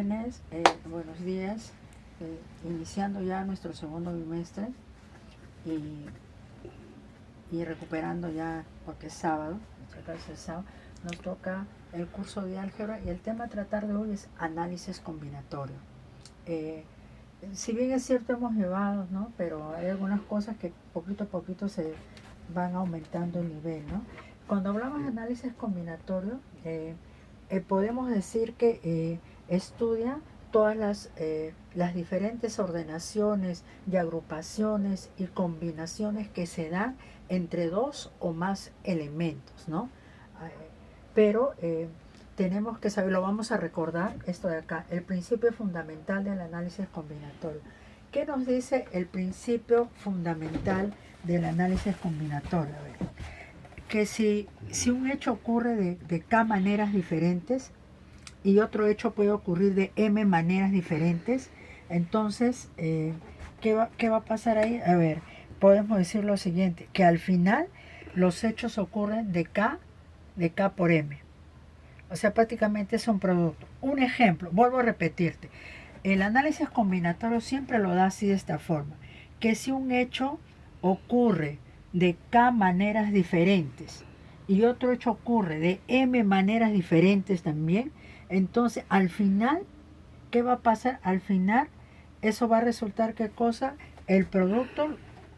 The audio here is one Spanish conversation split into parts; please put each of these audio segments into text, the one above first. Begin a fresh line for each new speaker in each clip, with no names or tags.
jóvenes, buenos días, iniciando ya nuestro segundo bimestre y recuperando ya, porque es sábado, nos toca el curso de álgebra y el tema a tratar de hoy es análisis combinatorio. Si bien es cierto hemos llevado, ¿no? Pero hay algunas cosas que poquito a poquito se van aumentando el nivel, ¿no? Cuando hablamos de análisis combinatorio, podemos decir que estudia todas las diferentes ordenaciones y agrupaciones y combinaciones que se dan entre dos o más elementos, ¿no? Pero tenemos que saber, lo vamos a recordar, esto de acá, el principio fundamental del análisis combinatorio. ¿Qué nos dice el principio fundamental del análisis combinatorio? A ver, que si un hecho ocurre de K maneras diferentes y otro hecho puede ocurrir de M maneras diferentes, entonces, ¿qué va a pasar ahí? A ver, podemos decir lo siguiente, que al final los hechos ocurren de K por M. O sea, prácticamente es un producto. Un ejemplo, vuelvo a repetirte, el análisis combinatorio siempre lo da así de esta forma, que si un hecho ocurre de K maneras diferentes y otro hecho ocurre de M maneras diferentes también, entonces al final, ¿qué va a pasar? Al final, eso va a resultar, ¿qué cosa? El producto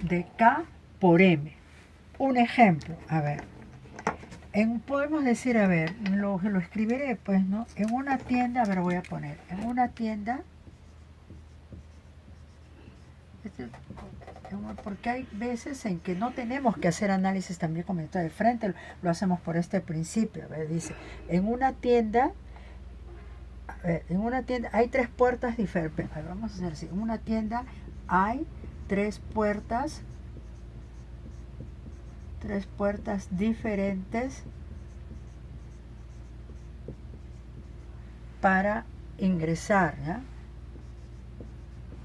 de K por M. Un ejemplo, a ver. Podemos decir, a ver, lo escribiré pues, ¿no? En una tienda, a ver, voy a poner, en una tienda, porque hay veces en que no tenemos que hacer análisis también combinatorio de frente, lo hacemos por este principio, a ver, dice, en una tienda hay tres puertas diferentes, vamos a hacer así, en una tienda hay tres puertas diferentes para ingresar, ¿ya?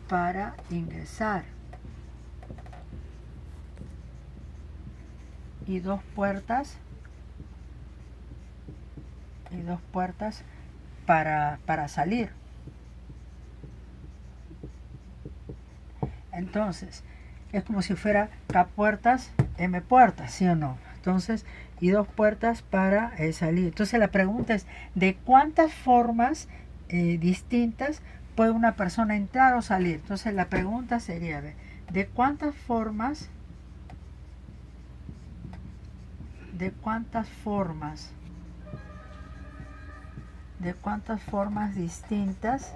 Para ingresar. Y dos puertas para salir. Entonces, es como si fuera K puertas, M puertas, ¿sí o no? Entonces, y dos puertas para salir. Entonces, la pregunta es, ¿de cuántas formas distintas puede una persona entrar o salir? Entonces, la pregunta sería, ¿de cuántas formas distintas de cuántas formas distintas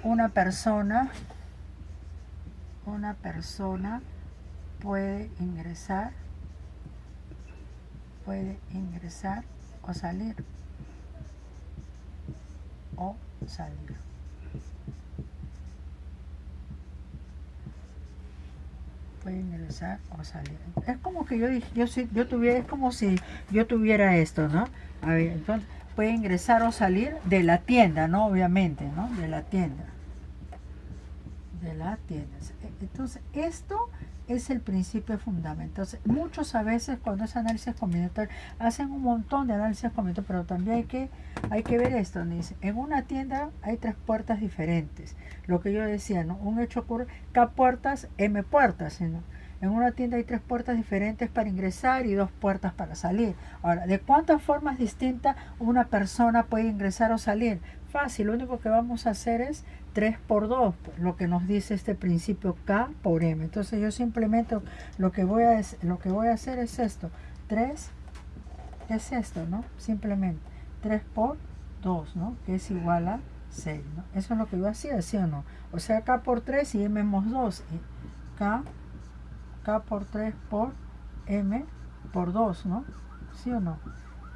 una persona puede ingresar o salir puede ingresar o salir. Es como que es como si yo tuviera esto, ¿no? A ver, entonces puede ingresar o salir de la tienda, ¿no? Obviamente, ¿no? De la tienda. Entonces, esto es el principio fundamental. Entonces, muchos a veces cuando es análisis combinatorio hacen un montón de análisis combinatorio, pero también hay que ver esto. Dice, en una tienda hay tres puertas diferentes. Lo que yo decía, ¿no? Un hecho ocurre K puertas, M puertas, ¿no? En una tienda hay tres puertas diferentes para ingresar y dos puertas para salir. Ahora, ¿de cuántas formas distintas una persona puede ingresar o salir? Fácil, lo único que vamos a hacer es 3 por 2, lo que nos dice este principio K por M. Entonces yo simplemente lo que voy a hacer es esto. 3 es esto, ¿no? Simplemente 3 por 2, ¿no? Que es igual a 6, ¿no? Eso es lo que yo hacía, ¿sí o no? O sea, K por 3 y M más 2. K por 3 por M por 2, ¿no? ¿Sí o no?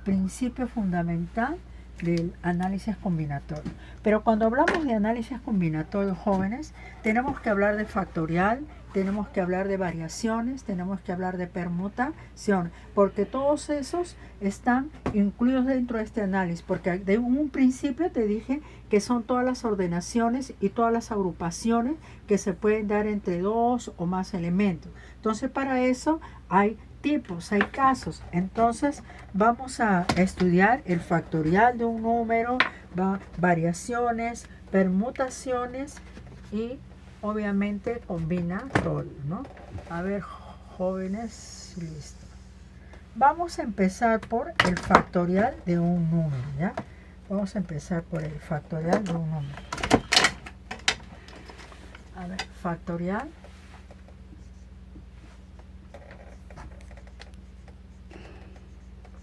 Principio fundamental del análisis combinatorio. Pero cuando hablamos de análisis combinatorio, jóvenes, tenemos que hablar de factorial, tenemos que hablar de variaciones, tenemos que hablar de permutación, porque todos esos están incluidos dentro de este análisis, porque de un principio te dije que son todas las ordenaciones y todas las agrupaciones que se pueden dar entre dos o más elementos. Entonces, para eso hay tipos, hay casos. Entonces vamos a estudiar el factorial de un número, variaciones, permutaciones y obviamente combinatorios, ¿no? A ver, jóvenes, listo. Vamos a empezar por el factorial de un número, ¿ya? Vamos a empezar por el factorial de un número. A ver, factorial.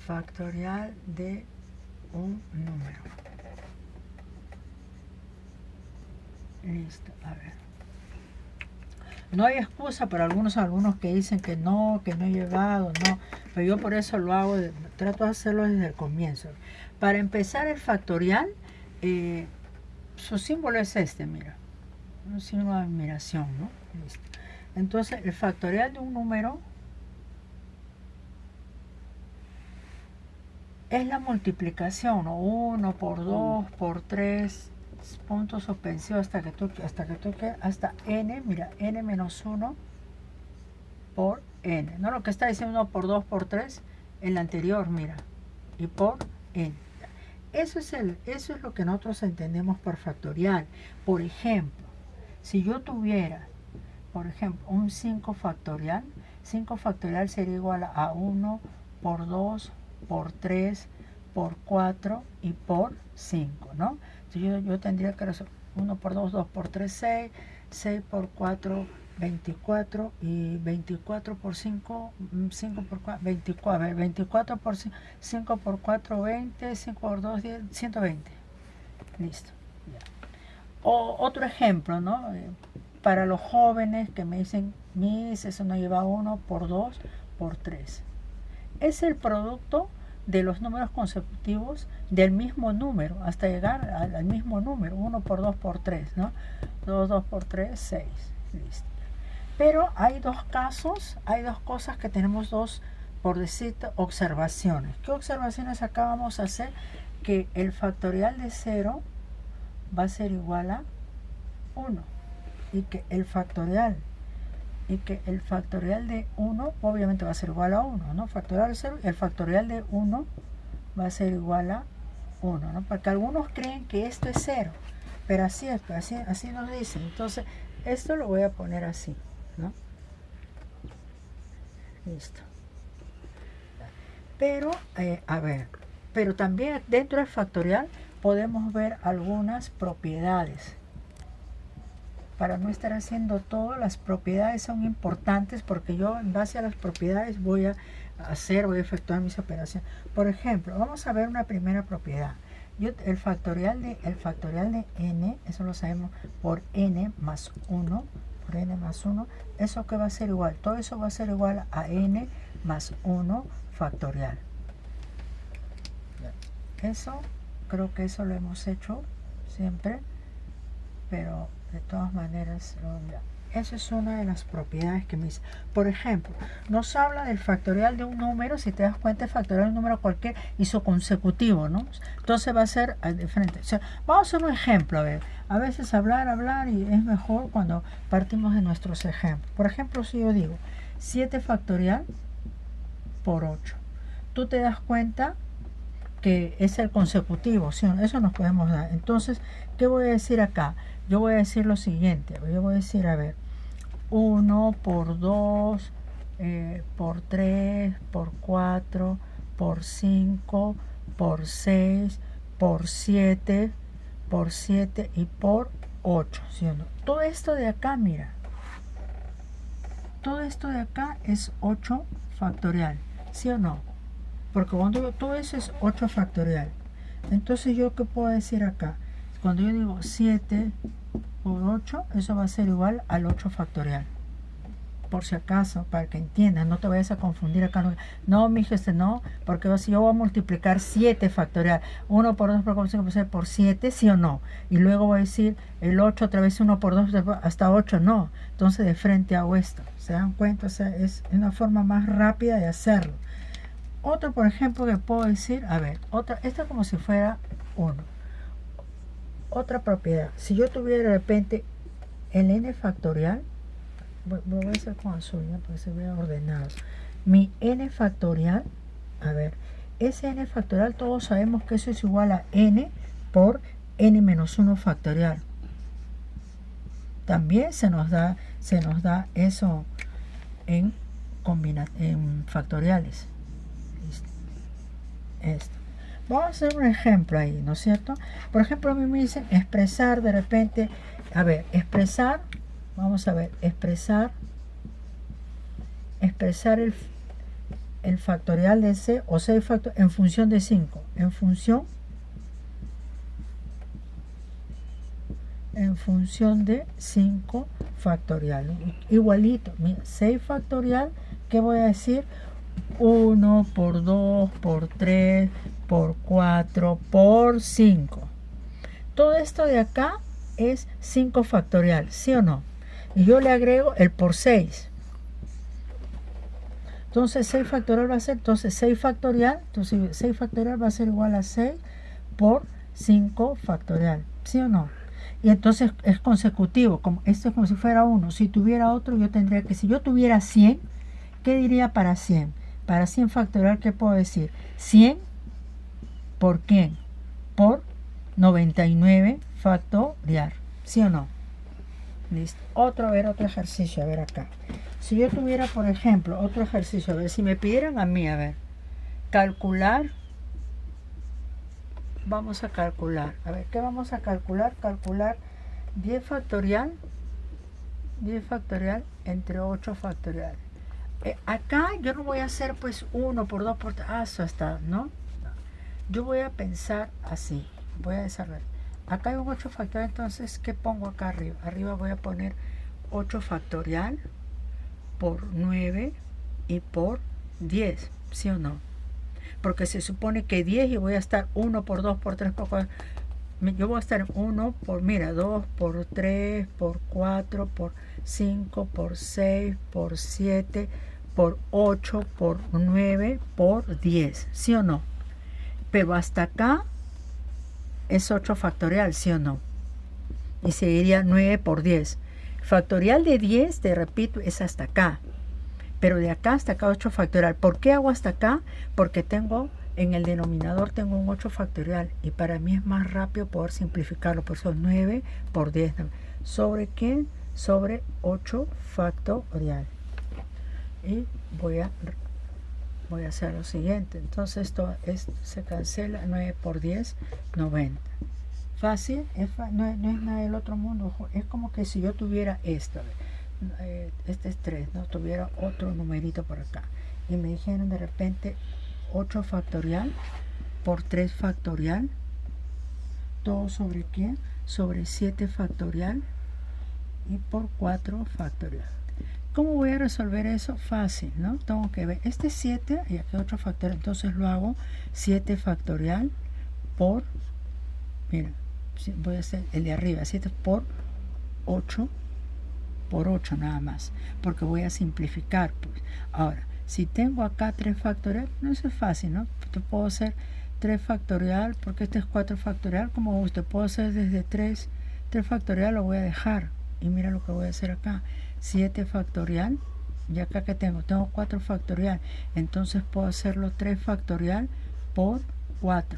Factorial de un número. Listo, a ver. No hay excusa para algunos que dicen que no he llegado, no. Pero yo por eso lo hago, trato de hacerlo desde el comienzo. Para empezar el factorial, su símbolo es este, mira. Un signo de admiración, ¿no? Listo. Entonces, el factorial de un número es la multiplicación, ¿no? 1 por 2 por 3, puntos suspensivos hasta n, mira, n menos 1 por n, ¿no? Lo que está diciendo 1 por 2 por 3, el anterior, mira, y por n. Eso es lo que nosotros entendemos por factorial. Por ejemplo, si yo tuviera, por ejemplo, un 5 factorial sería igual a 1 por 2 por 3 por 4 y por 5, ¿no? Entonces yo tendría que resolver 1 por 2, 2 por 3, 6, 6 por 4, 24 y 24 por 5, 5 por 4, 24, 24 por 5, 5 por 4, 20, 5 por 2, 10, 120. Listo. Otro ejemplo, ¿no? Para los jóvenes que me dicen, Miss, eso no lleva 1 por 2 por 3. Es el producto de los números consecutivos del mismo número hasta llegar al mismo número, 1 por 2 por 3, ¿no? 2 por 3, 6. Listo. Pero hay dos casos, hay dos cosas que tenemos por decir, observaciones. ¿Qué observaciones acá vamos a hacer? Que el factorial de 0 va a ser igual a 1 y que el factorial de 1 obviamente va a ser igual a 1, ¿no? Factorial de 0, el factorial de 1 va a ser igual a 1, ¿no? Porque algunos creen que esto es 0, pero así es, así nos dicen. Entonces, esto lo voy a poner así, ¿no? Listo. Pero, a ver, pero también dentro del factorial podemos ver algunas propiedades. Para no estar haciendo todo, las propiedades son importantes porque yo en base a las propiedades voy a efectuar mis operaciones. Por ejemplo, vamos a ver una primera propiedad. El factorial de n, eso lo sabemos por n más 1, eso que va a ser igual, todo eso va a ser igual a n más 1 factorial. Eso, creo que eso lo hemos hecho siempre, pero de todas maneras, esa es una de las propiedades que me dice. Por ejemplo, nos habla del factorial de un número, si te das cuenta, el factorial de un número cualquier y su consecutivo, ¿no? Entonces va a ser diferente. O sea, vamos a hacer un ejemplo, a veces hablar y es mejor cuando partimos de nuestros ejemplos. Por ejemplo, si yo digo 7 factorial por 8, tú te das cuenta que es el consecutivo, ¿sí? Eso nos podemos dar. Entonces, ¿qué voy a decir acá? Yo voy a decir lo siguiente, yo voy a decir, a ver, 1 por 2, por 3, por 4, por 5, por 6, por 7 y por 8, ¿sí o no? Todo esto de acá, mira, todo esto de acá es 8 factorial, ¿sí o no? Porque cuando todo eso es 8 factorial. Entonces, ¿yo qué puedo decir acá? Cuando yo digo 7 por 8, eso va a ser igual al 8 factorial. Por si acaso, para que entiendas, no te vayas a confundir acá. No, mija, no, porque si yo voy a multiplicar 7 factorial, 1 por 2 por 5 por 7, ¿sí o no? Y luego voy a decir el 8 otra vez, 1 por 2 hasta 8, no. Entonces, de frente hago esto. ¿Se dan cuenta? O sea, es una forma más rápida de hacerlo. Otro, por ejemplo, que puedo decir, a ver, esta como si fuera 1. Otra propiedad, si yo tuviera de repente el n factorial, voy a hacer con azul, ¿ya? Para que se vea ordenado. mi n factorial, a ver, ese n factorial todos sabemos que eso es igual a n por n menos 1 factorial. También se nos da eso en factoriales. Listo. Esto. Vamos a hacer un ejemplo ahí, ¿no es cierto? Por ejemplo, a mí me dicen expresar de repente, a ver, expresar, vamos a ver, expresar el factorial de c o c factorial en función de 5, en función de 5 factorial. Igualito, mira, 6 factorial, ¿qué voy a decir? 1 por 2 por 3 por 4 por 5. Todo esto de acá es 5 factorial, ¿sí o no? Y yo le agrego el por 6. Entonces 6 factorial va a ser, entonces 6 factorial va a ser igual a 6 por 5 factorial, ¿sí o no? Y entonces es consecutivo, como esto es como si fuera 1. Si tuviera otro, yo tendría que, si yo tuviera 100, ¿qué diría para 100? Para 100 factorial, ¿qué puedo decir? 100 por quién? Por 99 factorial, ¿sí o no? Listo. Otro ejercicio, a ver acá. Si yo tuviera, por ejemplo, otro ejercicio, a ver, si me pidieran a mí, a ver, calcular, vamos a calcular, a ver, ¿qué vamos a calcular? Calcular 10 factorial entre 8 factorial. Acá yo no voy a hacer pues 1 por 2 por 3, hasta, ¿no? Yo voy a pensar así, voy a desarrollar. Acá hay un 8 factorial, entonces, ¿qué pongo acá arriba? Arriba voy a poner 8 factorial por 9 y por 10, ¿sí o no? Porque se supone que 10 y voy a estar 1 por 2 por 3 por 4. Yo voy a estar 1 por, mira, 2 por 3 por 4 por 5 por 6 por 7 por 8 por 9 por 10, ¿sí o no? Pero hasta acá es 8 factorial, ¿sí o no? Y seguiría 9 por 10. Factorial de 10, te repito, es hasta acá. Pero de acá hasta acá 8 factorial. ¿Por qué hago hasta acá? Porque tengo, en el denominador tengo un 8 factorial. Y para mí es más rápido poder simplificarlo. Por eso 9 por 10. ¿Sobre qué? Sobre 8 factorial. Y voy a hacer lo siguiente. Entonces esto se cancela. 9 por 10, 90. Fácil, no es nada del otro mundo. Es como que si yo tuviera esto, este es 3, ¿no? Tuviera otro numerito por acá y me dijeron de repente 8 factorial por 3 factorial, todo sobre qué, sobre 7 factorial y por 4 factorial. ¿Cómo voy a resolver eso? Fácil, ¿no? Tengo que ver, este es 7 y aquí 8 factorial, entonces lo hago 7 factorial por, mira, voy a hacer el de arriba, 7 por 8 por 8 nada más, porque voy a simplificar, pues. Ahora, si tengo acá 3 factorial, no, eso es fácil, ¿no? Yo puedo hacer 3 factorial, porque este es 4 factorial, como guste, puedo hacer desde 3 factorial, lo voy a dejar, y mira lo que voy a hacer acá, 7 factorial, y acá que tengo 4 factorial, entonces puedo hacerlo 3 factorial por 4.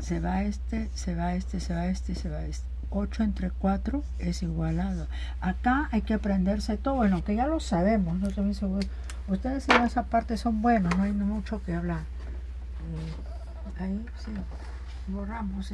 Se va este, se va este, se va este, se va este. 8 entre 4 es igual a 2. Acá hay que aprenderse todo, bueno, que ya lo sabemos, no estoy muy seguro. Ustedes en esa parte son buenos, no hay mucho que hablar. Ahí sí, borramos.